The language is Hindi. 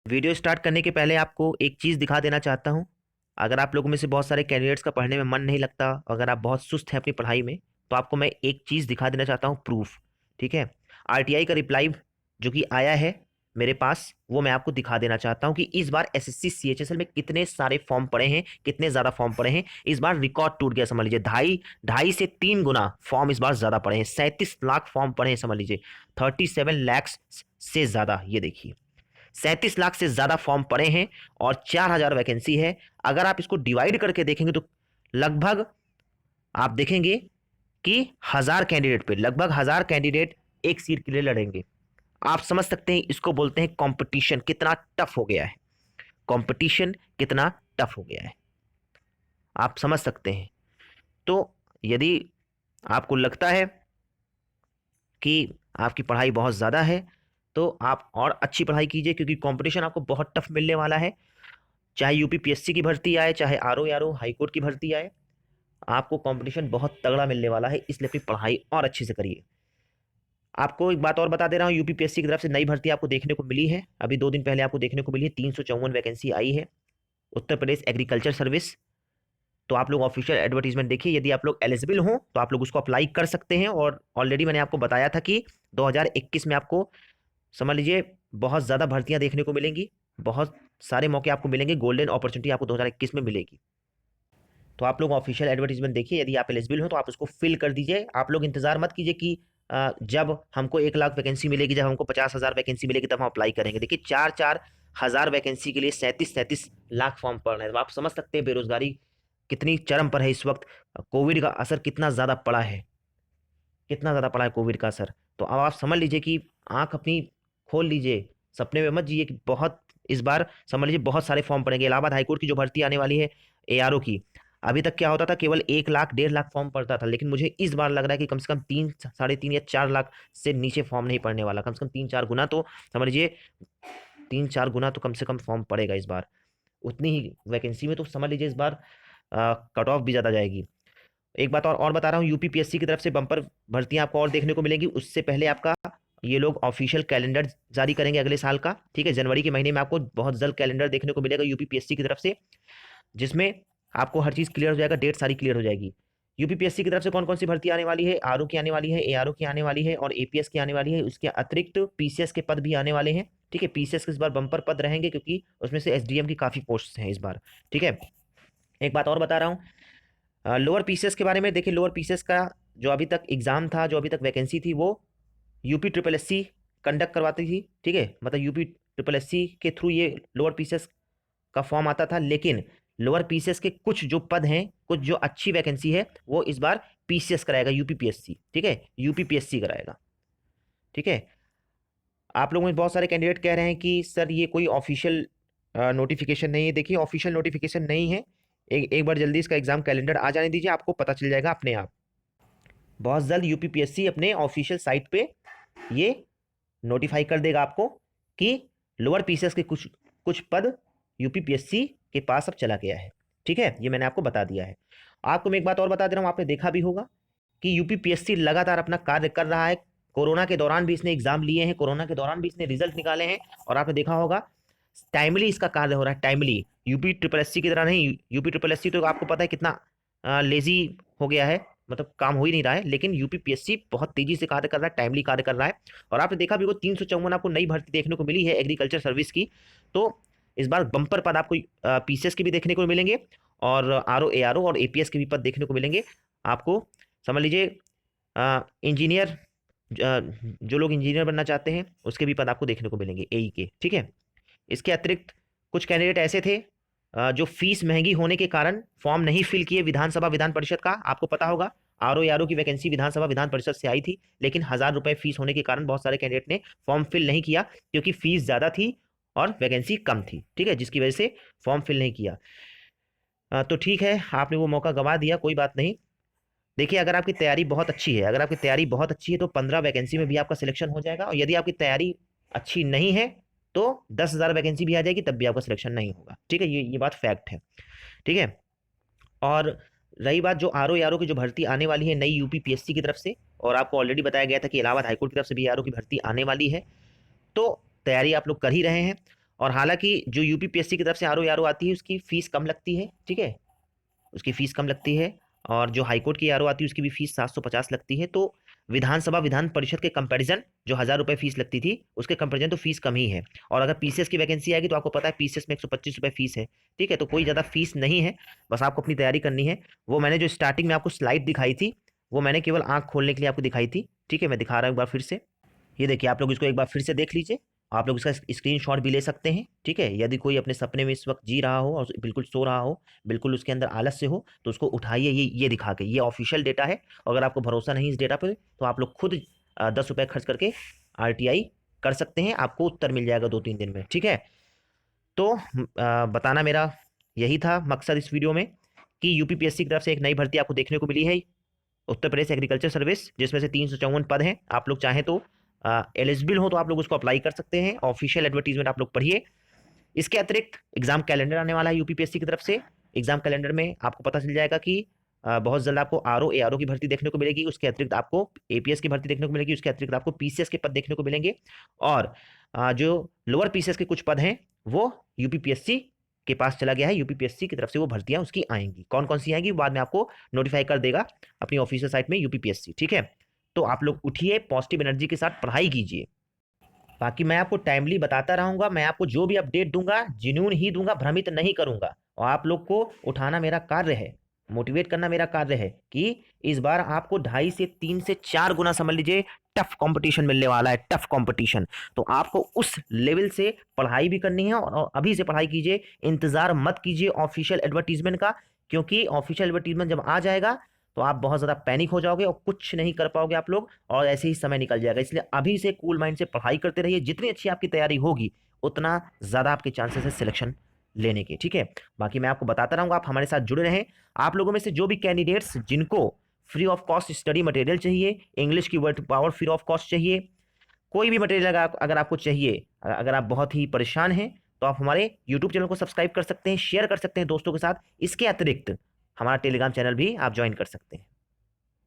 वीडियो स्टार्ट करने के पहले आपको एक चीज़ दिखा देना चाहता हूँ। अगर आप लोगों में से बहुत सारे कैंडिडेट्स का पढ़ने में मन नहीं लगता, अगर आप बहुत सुस्त हैं अपनी पढ़ाई में, तो आपको मैं एक चीज़ दिखा देना चाहता हूँ, प्रूफ। ठीक है, आरटीआई का रिप्लाई जो कि आया है मेरे पास, वो मैं आपको दिखा देना चाहता हूँ कि इस बार एसएससी सीएचएसएल में कितने सारे फॉर्म पड़े हैं, कितने ज़्यादा फॉर्म पड़े हैं। इस बार रिकॉर्ड टूट गया, समझ लीजिए ढाई ढाई से 3 गुना फॉर्म इस बार ज़्यादा पड़े हैं। 37 लाख फॉर्म पड़े हैं, समझ लीजिए 37 लाख से ज़्यादा। ये देखिए 37 लाख से ज्यादा फॉर्म पड़े हैं और 4,000 वैकेंसी है। अगर आप इसको डिवाइड करके देखेंगे तो लगभग आप देखेंगे कि 1,000 कैंडिडेट पे लगभग 1,000 कैंडिडेट एक सीट के लिए लड़ेंगे। आप समझ सकते हैं, इसको बोलते हैं कंपटीशन कितना टफ हो गया है। कंपटीशन कितना टफ हो गया है, आप समझ सकते हैं। तो यदि आपको लगता है कि आपकी पढ़ाई बहुत ज़्यादा है, तो आप और अच्छी पढ़ाई कीजिए, क्योंकि कंपटीशन आपको बहुत टफ मिलने वाला है। चाहे यूपीपीएससी की भर्ती आए, चाहे आरओ यारो हाईकोर्ट की भर्ती आए, आपको कंपटीशन बहुत तगड़ा मिलने वाला है। इसलिए अपनी पढ़ाई और अच्छे से करिए। आपको एक बात और बता दे रहा हूँ, यूपीपीएससी की तरफ से नई भर्ती आपको देखने को मिली है। अभी 2 दिन पहले आपको देखने को मिली है, 354 वैकेंसी आई है। Uttar Pradesh agriculture service. तो आप लोग ऑफिशियल एडवर्टीजमेंट देखिए, यदि आप लोग एलिजिबल हो तो आप लोग उसको अप्लाई कर सकते हैं। और ऑलरेडी मैंने आपको बताया था कि 2021 में आपको समझ लीजिए बहुत ज़्यादा भर्तियां देखने को मिलेंगी, बहुत सारे मौके आपको मिलेंगे, गोल्डन अपॉर्चुनिटी आपको 2021 में मिलेगी। तो आप लोग ऑफिशियल एडवर्टीजमेंट देखिए, यदि आप एलिजिबल हो तो आप उसको फिल कर दीजिए। आप लोग इंतजार मत कीजिए कि जब हमको 1 लाख वैकेंसी मिलेगी, जब हमको 50,000 वैकेंसी मिलेगी तब हम अप्लाई करेंगे। देखिए 4,000 वैकेंसी के लिए 37 लाख फॉर्म पड़ रहे हैं। तो आप समझ सकते हैं बेरोजगारी कितनी चरम पर है इस वक्त। कोविड का असर कितना ज़्यादा पड़ा है, कितना ज़्यादा पड़ा है कोविड का असर। तो अब आप समझ लीजिए कि आंख अपनी खोल लीजिए, सपने में मत जिए कि बहुत इस बार समझ लीजिए बहुत सारे फॉर्म पड़ेंगे। इलाहाबाद हाईकोर्ट की जो भर्ती आने वाली है एआरओ की, अभी तक क्या होता था, केवल 1 लाख 1.5 लाख फॉर्म पड़ता था, लेकिन मुझे इस बार लग रहा है कि कम से कम 3, 3.5 या 4 लाख से नीचे फॉर्म नहीं पड़ने वाला। कम से कम 3-4 गुना तो समझ लीजिए, 3-4 गुना तो कम से कम फॉर्म पड़ेगा इस बार। उतनी ही वैकेंसी में तो समझ लीजिए इस बार कट ऑफ भी ज़्यादा जाएगी। एक बात और बता रहा हूँ, यूपीपीएससी की तरफ से बम्पर भर्तियां आपको और देखने को मिलेंगी। उससे पहले आपका ये लोग ऑफिशियल कैलेंडर जारी करेंगे अगले साल का। ठीक है, जनवरी के महीने में आपको बहुत जल्द कैलेंडर देखने को मिलेगा यूपीपीएससी की तरफ से, जिसमें आपको हर चीज़ क्लियर हो जाएगा, डेट सारी क्लियर हो जाएगी। यूपीपीएससी की तरफ से कौन कौन सी भर्ती आने वाली है, आरओ की आने वाली है, एआरओ की आने वाली है और एपीएस की आने वाली है। उसके अतिरिक्त पीसीएस के पद भी आने वाले हैं। ठीक है, पीसीएस के इस बार बम्पर पद रहेंगे, क्योंकि उसमें से एसडीएम की काफ़ी पोस्ट हैं इस बार। ठीक है, एक बात और बता रहा हूँ, लोअर पीसीएस के बारे में। देखिए लोअर पीसीएस का जो अभी तक एग्जाम था, जो अभी तक वैकेंसी थी, वो यूपी ट्रिपल एससी कंडक्ट करवाती थी। ठीक है, मतलब यूपी ट्रिपल एससी के थ्रू ये लोअर पीसीएस का फॉर्म आता था। लेकिन लोअर पीसीएस के कुछ जो पद हैं, कुछ जो अच्छी वैकेंसी है, वो इस बार पीसीएस कराएगा, यूपीपीएससी। ठीक है, यूपीपीएससी कराएगा। ठीक है, आप लोगों में बहुत सारे कैंडिडेट कह रहे हैं कि सर ये कोई ऑफिशियल नोटिफिकेशन नहीं है। देखिए ऑफिशियल नोटिफिकेशन नहीं है, एक बार जल्दी इसका एग्जाम कैलेंडर आ जाने दीजिए, आपको पता चल जाएगा अपने आप। बहुत जल्द यूपीपीएससी अपने ऑफिशियल साइट पे ये नोटिफाई कर देगा आपको कि लोअर पीसीएस के कुछ कुछ पद यूपीपीएससी के पास अब चला गया है। ठीक है, ये मैंने आपको बता दिया है। आपको मैं एक बात और बता दे रहा हूँ, आपने देखा भी होगा कि यूपीपीएससी लगातार अपना कार्य कर रहा है। कोरोना के दौरान भी इसने एग्जाम लिए हैं, कोरोना के दौरान भी इसने रिजल्ट निकाले हैं, और आपने देखा होगा टाइमली इसका कार्य हो रहा है, टाइमली। यूपी ट्रिपल एससी की तरह नहीं। यूपी ट्रिपल एससी तो आपको पता है कितना लेजी हो गया है, मतलब काम हो ही नहीं रहा है। लेकिन यूपीपीएससी बहुत तेजी से कार्य कर रहा है, टाइमली कार्य कर रहा है। और आपने देखा भी वो 354 आपको नई भर्ती देखने को मिली है एग्रीकल्चर सर्विस की। तो इस बार बम्पर पद आपको पीसीएस के भी देखने को मिलेंगे, और आरओ एआरओ और एपीएस के भी पद देखने को मिलेंगे आपको। समझ लीजिए इंजीनियर, जो लोग इंजीनियर बनना चाहते हैं उसके भी पद आपको देखने को मिलेंगे, एई के। ठीक है, इसके अतिरिक्त कुछ कैंडिडेट ऐसे थे जो फीस महंगी होने के कारण फॉर्म नहीं फिल किए विधानसभा विधान परिषद का। आपको पता होगा आरओ यारो की वैकेंसी विधानसभा विधान परिषद से आई थी, लेकिन 1,000 रुपए फीस होने के कारण बहुत सारे कैंडिडेट ने फॉर्म फिल नहीं किया, क्योंकि फीस ज़्यादा थी और वैकेंसी कम थी। ठीक है, जिसकी वजह से फॉर्म फिल नहीं किया। तो ठीक है, आपने वो मौका गंवा दिया, कोई बात नहीं। देखिए अगर आपकी तैयारी बहुत अच्छी है, अगर आपकी तैयारी बहुत अच्छी है तो 15 वैकेंसी में भी आपका सिलेक्शन हो जाएगा। और यदि आपकी तैयारी अच्छी नहीं है तो 10,000 वैकेंसी भी आ जाएगी, तब भी आपका सिलेक्शन नहीं होगा। ठीक है, ये बात फैक्ट है। ठीक है, और रही बात जो आरओ यारो की जो भर्ती आने वाली है नई यूपीपीएससी की तरफ से, और आपको ऑलरेडी बताया गया था कि इलाहाबाद हाईकोर्ट की तरफ से भी आरओ की भर्ती आने वाली है, तो तैयारी आप लोग कर ही रहे हैं। और हालांकि जो यूपीपीएससी की तरफ से आरओ आती है उसकी फीस कम लगती है, ठीक है, उसकी फीस कम लगती है। और जो हाईकोर्ट की आरओ आती है उसकी भी फीस 750 लगती है। तो विधानसभा विधान परिषद के कंपैरिजन जो 1,000 रुपये फीस लगती थी उसके कंपैरिजन तो फीस कम ही है। और अगर पीसीएस की वैकेंसी आएगी तो आपको पता है पीसीएस में 125 रुपये फीस है, ठीक है, तो कोई ज़्यादा फीस नहीं है, बस आपको अपनी तैयारी करनी है। वो मैंने जो स्टार्टिंग में आपको स्लाइड दिखाई थी वो मैंने केवल आंख खोलने के लिए आपको दिखाई थी, ठीक है, मैं दिखा रहा हूँ एक बार फिर से। ये देखिए आप लोग इसको एक बार फिर से देख लीजिए। आप लोग इसका स्क्रीनशॉट भी ले सकते हैं, ठीक है। यदि कोई अपने सपने में इस वक्त जी रहा हो और बिल्कुल सो रहा हो, बिल्कुल उसके अंदर आलस्य हो, तो उसको उठाइए, ये दिखा के, ये ऑफिशियल डेटा है। अगर आपको भरोसा नहीं इस डेटा पे तो आप लोग खुद 10 रुपये खर्च करके आरटीआई कर सकते हैं, आपको उत्तर मिल जाएगा 2-3 दिन में, ठीक है। तो बताना मेरा यही था मकसद इस वीडियो में कि यूपीपीएससी की तरफ से एक नई भर्ती आपको देखने को मिली है, उत्तर प्रदेश एग्रीकल्चर सर्विस, जिसमें से 354 पद हैं। आप लोग चाहें तो एलिजिबल हो तो आप लोग उसको अप्लाई कर सकते हैं। ऑफिशियल एडवर्टीजमेंट आप लोग पढ़िए। इसके अतिरिक्त एग्जाम कैलेंडर आने वाला है यूपीपीएससी की तरफ से। एग्जाम कैलेंडर में आपको पता चल जाएगा कि बहुत जल्द आपको आरओ एआरओ की भर्ती देखने को मिलेगी, उसके अतिरिक्त आपको एपीएस की भर्ती देखने को मिलेगी, उसके अतिरिक्त आपको पीसीएस के पद देखने को मिलेंगे। और जो लोअर पीसीएस के कुछ पद हैं वो यूपीपीएससी के पास चला गया है, यूपीपीएससी की तरफ से वो भर्तियां उसकी आएंगी। कौन कौन सी आएंगी बाद में आपको नोटिफाई कर देगा अपनी ऑफिशियल साइट में यूपीपीएससी, ठीक है। तो आप लोग उठिए, पॉजिटिव एनर्जी के साथ पढ़ाई कीजिए। बाकी मैं आपको टाइमली बताता रहूंगा, मैं आपको जो भी अपडेट दूंगा जिन्यून ही दूंगा, भ्रमित नहीं करूंगा। और आप लोग को उठाना मेरा कार्य है, मोटिवेट करना मेरा कार्य है कि इस बार आपको 2.5 से 3 से 4 गुना समझ लीजिए टफ कंपटीशन मिलने वाला है, टफ कंपटीशन। तो आपको उस लेवल से पढ़ाई भी करनी है और अभी से पढ़ाई कीजिए, इंतजार मत कीजिए ऑफिशियल एडवर्टीजमेंट का, क्योंकि ऑफिशियल एडवर्टीजमेंट जब आ जाएगा तो आप बहुत ज़्यादा पैनिक हो जाओगे और कुछ नहीं कर पाओगे आप लोग, और ऐसे ही समय निकल जाएगा। इसलिए अभी से कूल माइंड से पढ़ाई करते रहिए, जितनी अच्छी आपकी तैयारी होगी उतना ज़्यादा आपके चांसेस है सिलेक्शन लेने के, ठीक है। बाकी मैं आपको बताता रहूँगा, आप हमारे साथ जुड़े रहें। आप लोगों में से जो भी कैंडिडेट्स जिनको free of cost study material चाहिए, इंग्लिश की word power free of cost चाहिए, कोई भी मटेरियल अगर आपको चाहिए, अगर आप बहुत ही परेशान हैं तो आप हमारे यूट्यूब चैनल को सब्सक्राइब कर सकते हैं, शेयर कर सकते हैं दोस्तों के साथ। इसके अतिरिक्त हमारा टेलीग्राम चैनल भी आप ज्वाइन कर सकते हैं।